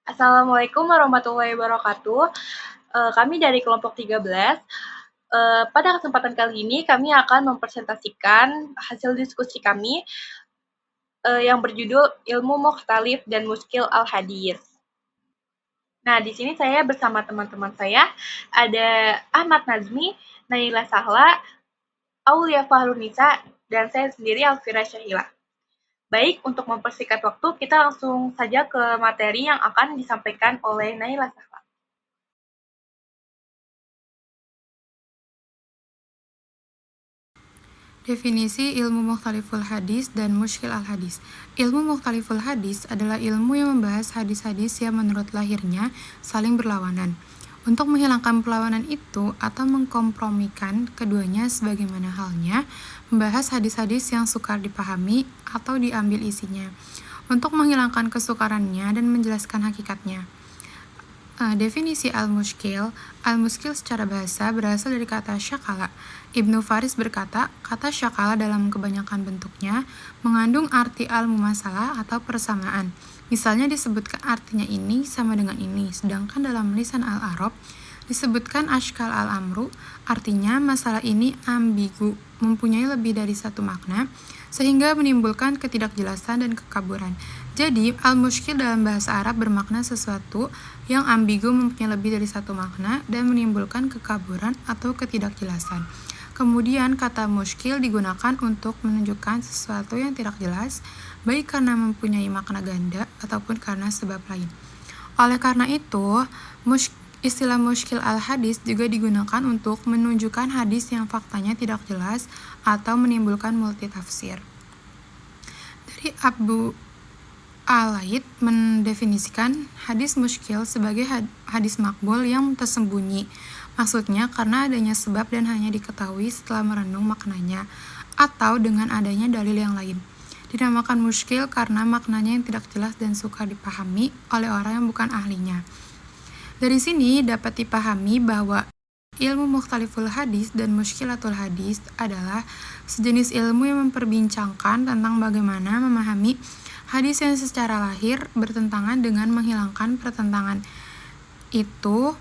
Assalamualaikum warahmatullahi wabarakatuh. Kami dari kelompok 13. Pada kesempatan kali ini kami akan mempresentasikan hasil diskusi kami yang berjudul Ilmu Mukhtalif dan Muskil Al-Hadis. Nah, di sini saya bersama teman-teman saya, ada Ahmad Nazmi, Naila Sahla, Aulia Fahrunisa, dan saya sendiri Alfira Syahila. Baik, untuk mempersingkat waktu, kita langsung saja ke materi yang akan disampaikan oleh Naila Sahla. Definisi ilmu mukhtaliful hadis dan muskil al-hadis. Ilmu mukhtaliful hadis adalah ilmu yang membahas hadis-hadis yang menurut lahirnya saling berlawanan. Untuk menghilangkan perlawanan itu atau mengkompromikan keduanya sebagaimana halnya, membahas hadis-hadis yang sukar dipahami atau diambil isinya. Untuk menghilangkan kesukarannya dan menjelaskan hakikatnya. Definisi al-muskil secara bahasa berasal dari kata syakala. Ibnu Faris berkata, kata syakala dalam kebanyakan bentuknya mengandung arti al-mumasalah atau persamaan. Misalnya disebutkan artinya ini sama dengan ini, sedangkan dalam lisan al-Arab disebutkan ashkal al-amru, artinya masalah ini ambigu, mempunyai lebih dari satu makna, sehingga menimbulkan ketidakjelasan dan kekaburan. Jadi, al-muskil dalam bahasa Arab bermakna sesuatu yang ambigu mempunyai lebih dari satu makna dan menimbulkan kekaburan atau ketidakjelasan. Kemudian, kata muskil digunakan untuk menunjukkan sesuatu yang tidak jelas, baik karena mempunyai makna ganda ataupun karena sebab lain. Oleh karena itu, istilah muskil al-hadis juga digunakan untuk menunjukkan hadis yang faktanya tidak jelas atau menimbulkan multitafsir. Dari Abu Al-Laid mendefinisikan hadis muskil sebagai hadis makbul yang tersembunyi. Maksudnya karena adanya sebab dan hanya diketahui setelah merenung maknanya atau dengan adanya dalil yang lain. Dinamakan muskil karena maknanya yang tidak jelas dan sukar dipahami oleh orang yang bukan ahlinya. Dari sini dapat dipahami bahwa ilmu mukhtaliful hadis dan muskilatul hadis adalah sejenis ilmu yang memperbincangkan tentang bagaimana memahami hadis yang secara lahir bertentangan dengan menghilangkan pertentangan itu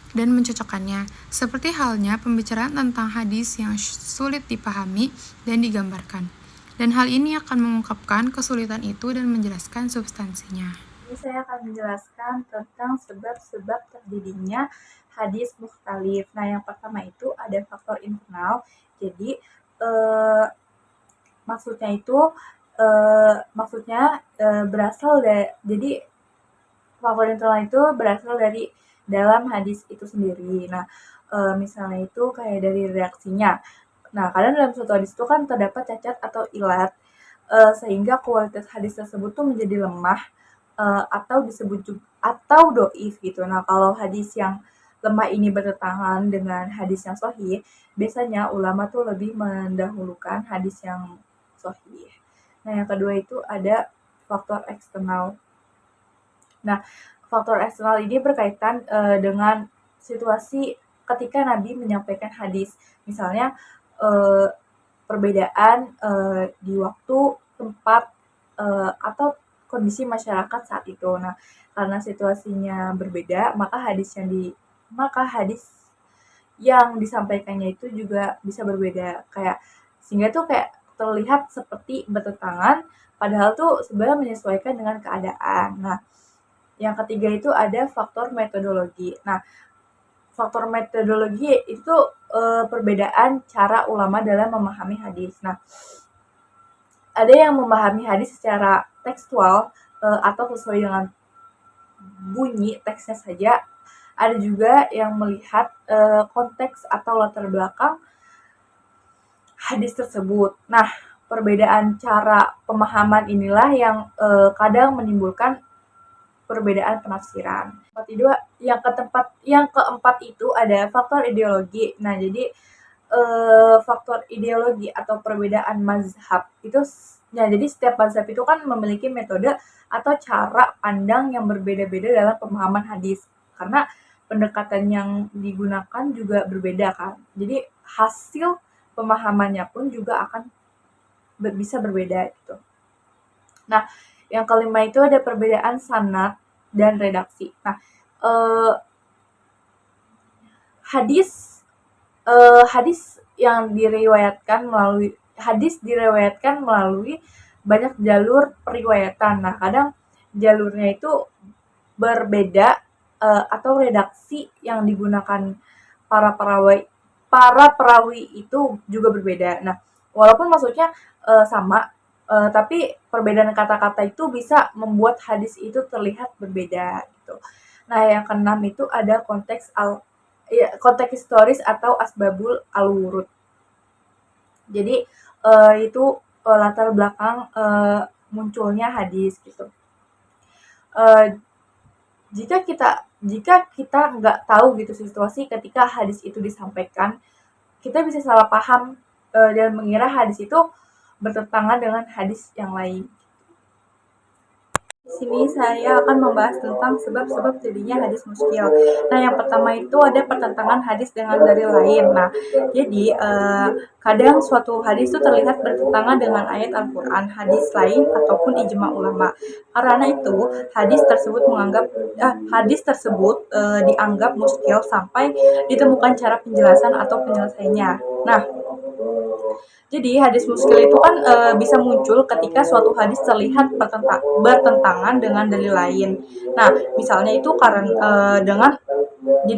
dan mencocokkannya, seperti halnya pembicaraan tentang hadis yang sulit dipahami dan digambarkan. Dan hal ini akan mengungkapkan kesulitan itu dan menjelaskan substansinya. Ini saya akan menjelaskan tentang sebab-sebab terjadinya hadis mukhtalif. Nah, yang pertama itu ada faktor internal. Jadi, maksudnya itu berasal dari, jadi faktor internal itu berasal dari dalam hadis itu sendiri. Nah, misalnya itu kayak dari reaksinya. Nah, kadang dalam suatu hadis itu kan terdapat cacat atau ilat, sehingga kualitas hadis tersebut tuh menjadi lemah, atau disebut juga atau doif gitu. Nah, kalau hadis yang lemah ini bertentangan dengan hadis yang sahih, biasanya ulama tuh lebih mendahulukan hadis yang sahih. Nah, yang kedua itu ada faktor eksternal. Nah, faktor eksternal ini berkaitan dengan situasi ketika Nabi menyampaikan hadis. Misalnya perbedaan di waktu, tempat, atau kondisi masyarakat saat itu. Nah, karena situasinya berbeda, maka hadis yang disampaikannya itu juga bisa berbeda. Kayak sehingga tuh kayak terlihat seperti bertentangan, padahal tuh sebenarnya menyesuaikan dengan keadaan. Nah, yang ketiga itu ada faktor metodologi. Nah, faktor metodologi itu perbedaan cara ulama dalam memahami hadis. Nah, ada yang memahami hadis secara tekstual atau sesuai dengan bunyi teksnya saja. Ada juga yang melihat konteks atau latar belakang hadis tersebut. Nah, perbedaan cara pemahaman inilah yang kadang menimbulkan perbedaan penafsiran. Yang keempat itu ada faktor ideologi. Nah, jadi faktor ideologi atau perbedaan mazhab itu, ya, jadi setiap mazhab itu kan memiliki metode atau cara pandang yang berbeda-beda dalam pemahaman hadis, karena pendekatan yang digunakan juga berbeda kan. Jadi hasil pemahamannya pun juga akan bisa berbeda gitu. Nah, yang kelima itu ada perbedaan sanad dan redaksi. Nah, hadis yang diriwayatkan melalui banyak jalur periwayatan. Nah, kadang jalurnya itu berbeda atau redaksi yang digunakan para perawi itu juga berbeda. Nah, walaupun maksudnya sama, tapi perbedaan kata-kata itu bisa membuat hadis itu terlihat berbeda gitu. Nah, yang keenam itu ada konteks historis atau asbabul al-wurud. Jadi itu latar belakang munculnya hadis gitu. Jika kita nggak tahu gitu situasi ketika hadis itu disampaikan, kita bisa salah paham dan mengira hadis itu bertentangan dengan hadis yang lain. Di sini saya akan membahas tentang sebab-sebab jadinya hadis muskil. Nah, yang pertama itu ada pertentangan hadis dengan dalil lain. Nah, jadi kadang suatu hadis itu terlihat bertentangan dengan ayat Al-Quran, hadis lain, ataupun ijma ulama. Karena itu, hadis tersebut dianggap muskil sampai ditemukan cara penjelasan atau penyelesaiannya. Nah, jadi hadis muskil itu kan bisa muncul ketika suatu hadis terlihat bertentangan dengan dalil lain. Nah, misalnya itu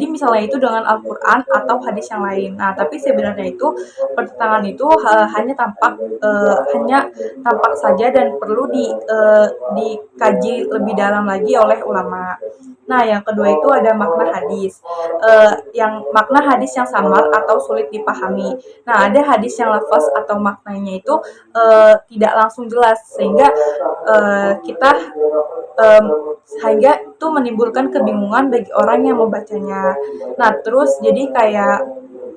misalnya itu dengan Al-Quran atau hadis yang lain. Nah, tapi sebenarnya itu pertentangan itu hanya tampak saja dan perlu dikaji lebih dalam lagi oleh ulama. Nah, yang kedua itu ada makna hadis. Makna hadis yang samar atau sulit dipahami. Nah, ada hadis yang lafaz atau maknanya itu tidak langsung jelas sehingga itu menimbulkan kebingungan bagi orang yang membacanya. Nah, terus jadi kayak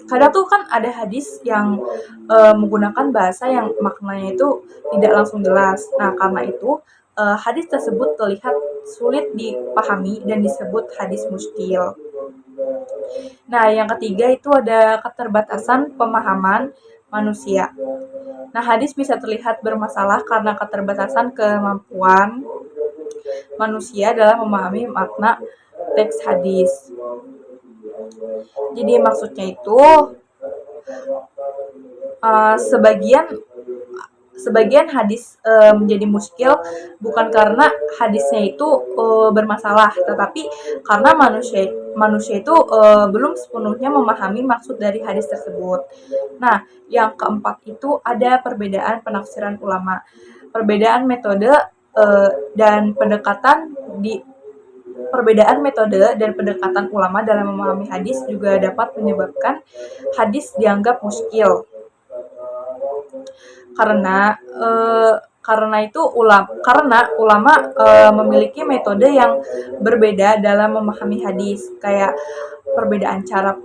kadang tuh kan ada hadis yang menggunakan bahasa yang maknanya itu tidak langsung jelas. Nah, karena itu hadis tersebut terlihat sulit dipahami dan disebut hadis muskil. Nah, yang ketiga itu ada keterbatasan pemahaman manusia. Nah, hadis bisa terlihat bermasalah karena keterbatasan kemampuan manusia dalam memahami makna teks hadis. Jadi maksudnya itu sebagian hadis menjadi muskil bukan karena hadisnya itu bermasalah, tetapi karena manusia itu belum sepenuhnya memahami maksud dari hadis tersebut. Nah, yang keempat itu ada perbedaan penafsiran ulama. Perbedaan metode dan pendekatan ulama dalam memahami hadis juga dapat menyebabkan hadis dianggap muskil. Karena ulama memiliki metode yang berbeda dalam memahami hadis. Kayak perbedaan cara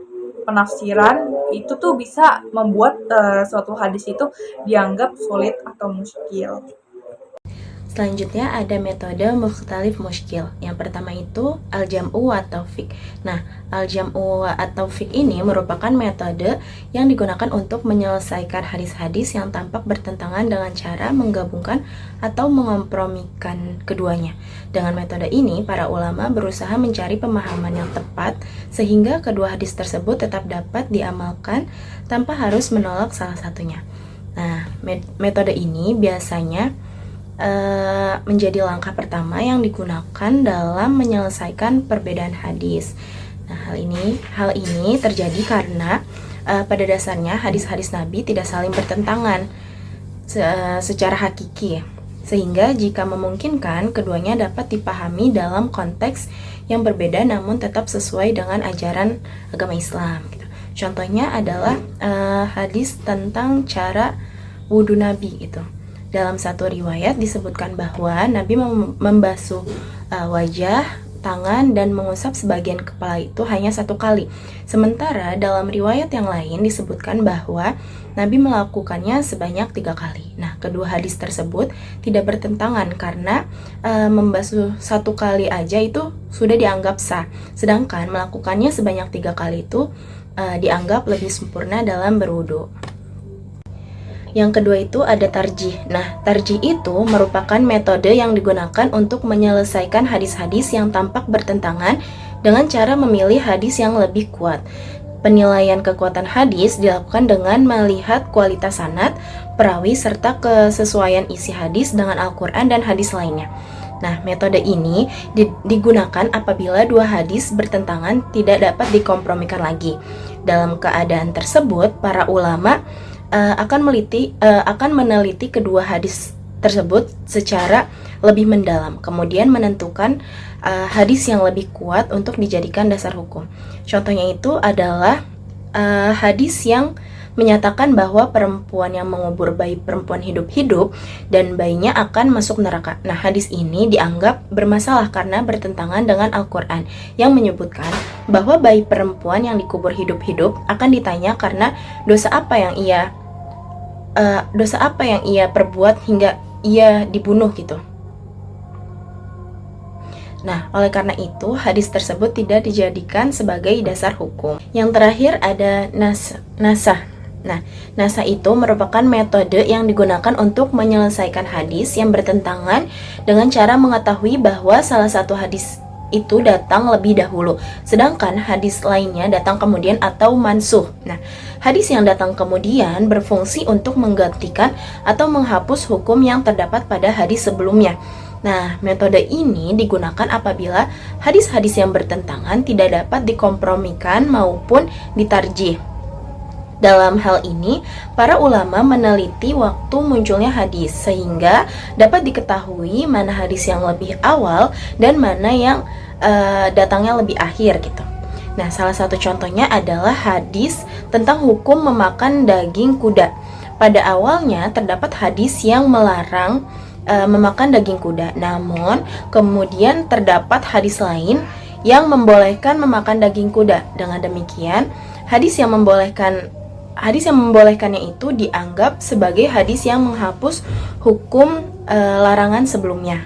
penafsiran itu tuh bisa membuat suatu hadis itu dianggap sulit atau muskil. Selanjutnya ada metode mukhtalif muskil. Yang pertama itu al-jam'u wa taufik. Nah, al-jam'u wa taufik ini merupakan metode yang digunakan untuk menyelesaikan hadis-hadis yang tampak bertentangan dengan cara menggabungkan atau mengompromikan keduanya. Dengan metode ini, para ulama berusaha mencari pemahaman yang tepat sehingga kedua hadis tersebut tetap dapat diamalkan tanpa harus menolak salah satunya. Nah, metode ini biasanya menjadi langkah pertama yang digunakan dalam menyelesaikan perbedaan hadis. Nah, hal ini terjadi karena pada dasarnya hadis-hadis Nabi tidak saling bertentangan secara hakiki, sehingga jika memungkinkan keduanya dapat dipahami dalam konteks yang berbeda namun tetap sesuai dengan ajaran agama Islam. Gitu. Contohnya adalah hadis tentang cara wudhu Nabi itu. Dalam satu riwayat disebutkan bahwa Nabi membasuh wajah, tangan, dan mengusap sebagian kepala itu hanya 1 kali. Sementara dalam riwayat yang lain disebutkan bahwa Nabi melakukannya sebanyak 3 kali. Nah, kedua hadis tersebut tidak bertentangan karena membasuh 1 kali aja itu sudah dianggap sah. Sedangkan melakukannya sebanyak 3 kali itu dianggap lebih sempurna dalam berwudu. Yang kedua itu ada tarjih. Nah, tarjih itu merupakan metode yang digunakan untuk menyelesaikan hadis-hadis yang tampak bertentangan dengan cara memilih hadis yang lebih kuat. Penilaian kekuatan hadis dilakukan dengan melihat kualitas sanad, perawi, serta kesesuaian isi hadis dengan Al-Quran dan hadis lainnya. Nah, metode ini digunakan apabila dua hadis bertentangan tidak dapat dikompromikan lagi. Dalam keadaan tersebut, para ulama akan meneliti kedua hadis tersebut secara lebih mendalam, kemudian menentukan hadis yang lebih kuat untuk dijadikan dasar hukum. Contohnya itu adalah hadis yang menyatakan bahwa perempuan yang mengubur bayi perempuan hidup-hidup dan bayinya akan masuk neraka. Nah, hadis ini dianggap bermasalah karena bertentangan dengan Al-Quran yang menyebutkan bahwa bayi perempuan yang dikubur hidup-hidup akan ditanya karena dosa apa yang ia perbuat hingga ia dibunuh gitu. Nah, oleh karena itu, hadis tersebut tidak dijadikan sebagai dasar hukum. Yang terakhir ada nasah. Nah, nasah itu merupakan metode yang digunakan untuk menyelesaikan hadis yang bertentangan dengan cara mengetahui bahwa salah satu hadis itu datang lebih dahulu, sedangkan hadis lainnya datang kemudian atau mansuh. Nah, hadis yang datang kemudian berfungsi untuk menggantikan atau menghapus hukum yang terdapat pada hadis sebelumnya. Nah, metode ini digunakan apabila hadis-hadis yang bertentangan tidak dapat dikompromikan maupun ditarjih. Dalam hal ini, para ulama meneliti waktu munculnya hadis sehingga dapat diketahui mana hadis yang lebih awal dan mana yang datangnya lebih akhir gitu. Nah, salah satu contohnya adalah hadis tentang hukum memakan daging kuda. Pada awalnya terdapat hadis yang melarang memakan daging kuda, namun kemudian terdapat hadis lain yang membolehkan memakan daging kuda. Dengan demikian, hadis yang membolehkannya itu dianggap sebagai hadis yang menghapus hukum larangan sebelumnya.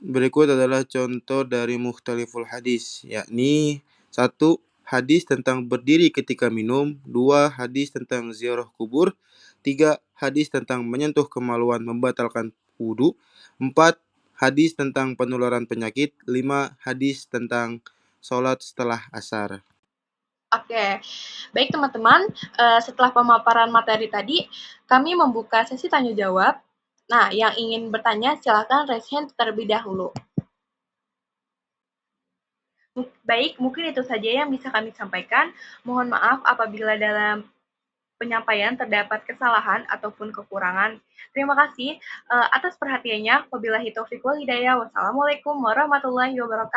Berikut adalah contoh dari mukhtaliful hadis, yakni 1. Hadis tentang berdiri ketika minum. 2. Hadis tentang ziarah kubur. 3. Hadis tentang menyentuh kemaluan membatalkan wudu. 4. Hadis tentang penularan penyakit. 5. Hadis tentang sholat setelah asar. Oke, baik teman-teman, setelah pemaparan materi tadi, kami membuka sesi tanya jawab. Nah, yang ingin bertanya silakan raise hand terlebih dahulu. Baik, mungkin itu saja yang bisa kami sampaikan. Mohon maaf apabila dalam penyampaian terdapat kesalahan ataupun kekurangan. Terima kasih atas perhatiannya. Wabillahi taufiq wal hidayah. Wassalamualaikum warahmatullahi wabarakatuh.